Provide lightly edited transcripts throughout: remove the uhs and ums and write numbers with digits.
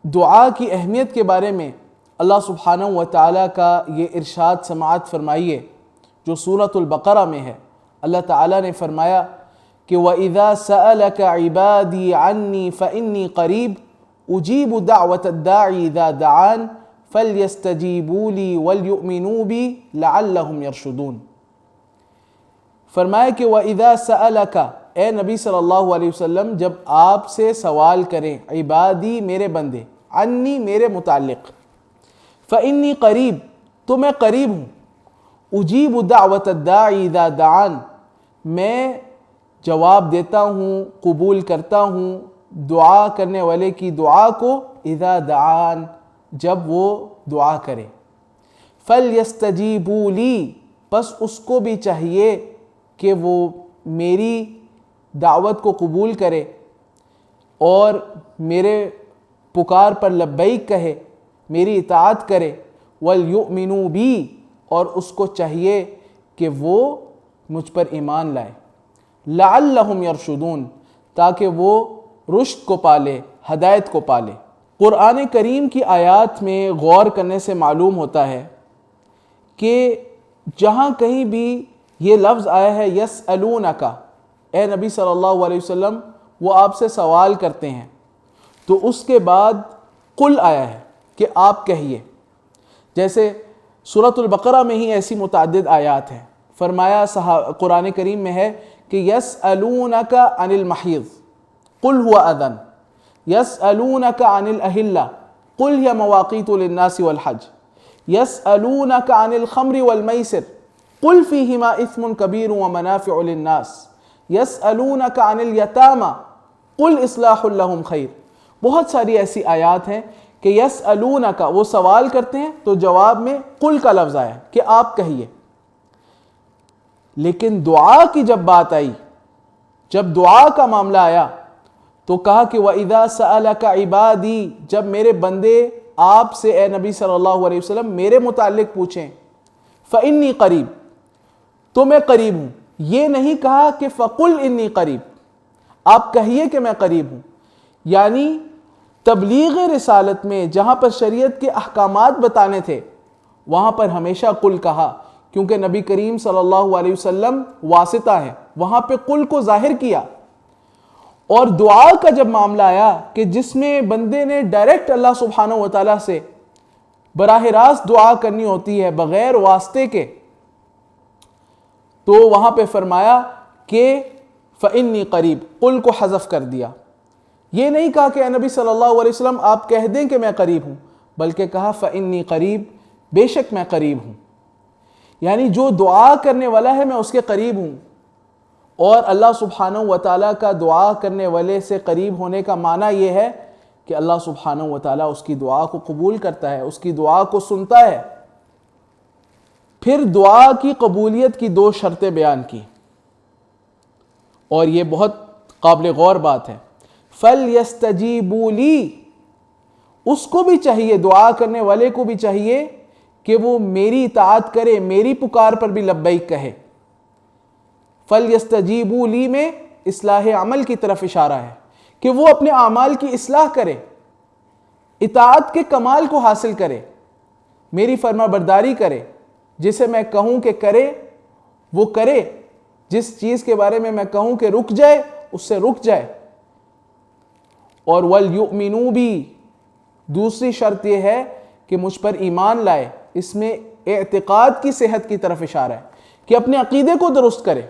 دعا کی اہمیت کے بارے میں اللہ سبحانہ و تعالیٰ کا یہ ارشاد سماعت فرمائیے جو سورۃ البقرہ میں ہے۔ اللہ تعالیٰ نے فرمایا کہ وَإِذَا سَأَلَكَ عِبَادِي عَنِّي فَإِنِّي قَرِيبٌ أُجِيبُ دَعْوَةَ الدَّاعِ إِذَا دَعَانِ فَلْيَسْتَجِيبُوا لِي وَلْيُؤْمِنُوا بِي لَعَلَّهُمْ يَرْشُدُونَ۔ فرمایا کہ وَإِذَا سَأَلَكَ، اے نبی صلی اللہ علیہ وسلم جب آپ سے سوال کریں عبادی میرے بندے، عنی میرے متعلق، فَإِنِّي قریب تو میں قریب ہوں، اجیب دعوت الداعی اذا دعان میں جواب دیتا ہوں، قبول کرتا ہوں دعا کرنے والے کی دعا کو، اذا دعان جب وہ دعا کرے، فَلْيَسْتَجِيبُوا لِي پس اس کو بھی چاہیے کہ وہ میری دعوت کو قبول کرے اور میرے پکار پر لبیک کہے، میری اطاعت کرے، وَلْيُؤْمِنُوا بِي اور اس کو چاہیے کہ وہ مجھ پر ایمان لائے، لَعَلَّهُمْ يَرْشُدُونَ تاکہ وہ رشد کو پالے، ہدایت کو پالے۔ قرآن کریم کی آیات میں غور کرنے سے معلوم ہوتا ہے کہ جہاں کہیں بھی یہ لفظ آیا ہے یسألونک، اے نبی صلی اللہ علیہ وسلم وہ آپ سے سوال کرتے ہیں، تو اس کے بعد قل آیا ہے کہ آپ کہیے، جیسے سورۃ البقرہ میں ہی ایسی متعدد آیات ہیں۔ فرمایا قرآن کریم میں ہے کہ یسألونک عن المحیض قل هو اذن، یسألونک عن الاہلہ قل هی مواقیت للناس والحج، یسألونک عن الخمر والمیسر قل فیہما اثم کبیر ومنافع للناس، یسألونک عن الیتامى قل اصلاح لہم خیر۔ بہت ساری ایسی آیات ہیں کہ یسألونک وہ سوال کرتے ہیں تو جواب میں قل کا لفظ آیا کہ آپ کہیے۔ لیکن دعا کی جب بات آئی، جب دعا کا معاملہ آیا تو کہا کہ وَإِذَا سَأَلَكَ عِبَادِي جب میرے بندے آپ سے اے نبی صلی اللہ علیہ وسلم میرے متعلق پوچھیں، فَإِنِّي قریب تو میں قریب ہوں، یہ نہیں کہا کہ فَقُلْ إِنِّي قریب، آپ کہیے کہ میں قریب ہوں۔ یعنی تبلیغ رسالت میں جہاں پر شریعت کے احکامات بتانے تھے وہاں پر ہمیشہ قل کہا، کیونکہ نبی کریم صلی اللہ علیہ وسلم واسطہ ہے، وہاں پہ قل کو ظاہر کیا۔ اور دعا کا جب معاملہ آیا کہ جس میں بندے نے ڈائریکٹ اللہ سبحانہ و تعالیٰ سے براہ راست دعا کرنی ہوتی ہے بغیر واسطے کے، تو وہاں پہ فرمایا کہ فَإِنِّي قریب، قل کو حذف کر دیا۔ یہ نہیں کہا کہ اے نبی صلی اللہ علیہ وسلم آپ کہہ دیں کہ میں قریب ہوں، بلکہ کہا فَإِنِّي قریب، بے شک میں قریب ہوں۔ یعنی جو دعا کرنے والا ہے میں اس کے قریب ہوں، اور اللہ سبحانہ و تعالیٰ کا دعا کرنے والے سے قریب ہونے کا معنی یہ ہے کہ اللہ سبحانہ و تعالیٰ اس کی دعا کو قبول کرتا ہے، اس کی دعا کو سنتا ہے۔ پھر دعا کی قبولیت کی دو شرطیں بیان کی، اور یہ بہت قابل غور بات ہے۔ فَلْيَسْتَجِيبُوا لِي اس کو بھی چاہیے، دعا کرنے والے کو بھی چاہیے کہ وہ میری اطاعت کرے، میری پکار پر بھی لبیک کہے۔ فَلْيَسْتَجِيبُوا لِي میں اصلاح عمل کی طرف اشارہ ہے کہ وہ اپنے اعمال کی اصلاح کرے، اطاعت کے کمال کو حاصل کرے، میری فرما برداری کرے، جسے میں کہوں کہ کرے وہ کرے، جس چیز کے بارے میں میں کہوں کہ رک جائے اس سے رک جائے۔ اور وَلْيُؤْمِنُوا بِي دوسری شرط یہ ہے کہ مجھ پر ایمان لائے، اس میں اعتقاد کی صحت کی طرف اشارہ ہے کہ اپنے عقیدے کو درست کرے۔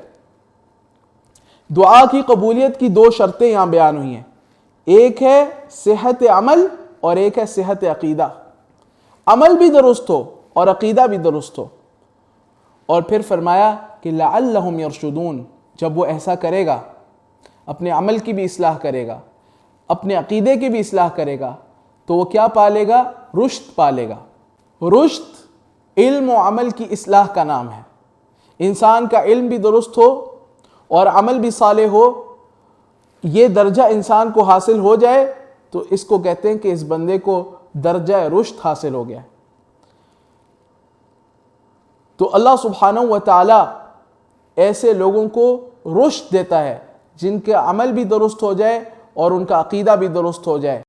دعا کی قبولیت کی دو شرطیں یہاں بیان ہوئی ہیں، ایک ہے صحت عمل اور ایک ہے صحت عقیدہ، عمل بھی درست ہو اور عقیدہ بھی درست ہو۔ اور پھر فرمایا کہ لعلہم یرشدون جب وہ ایسا کرے گا، اپنے عمل کی بھی اصلاح کرے گا، اپنے عقیدے کی بھی اصلاح کرے گا، تو وہ کیا پالے گا؟ رشد پالے گا۔ رشد علم و عمل کی اصلاح کا نام ہے۔ انسان کا علم بھی درست ہو اور عمل بھی صالح ہو، یہ درجہ انسان کو حاصل ہو جائے تو اس کو کہتے ہیں کہ اس بندے کو درجہ رشد حاصل ہو گیا۔ تو اللہ سبحانہ و تعالیٰ ایسے لوگوں کو رشد دیتا ہے جن کے عمل بھی درست ہو جائے اور ان کا عقیدہ بھی درست ہو جائے۔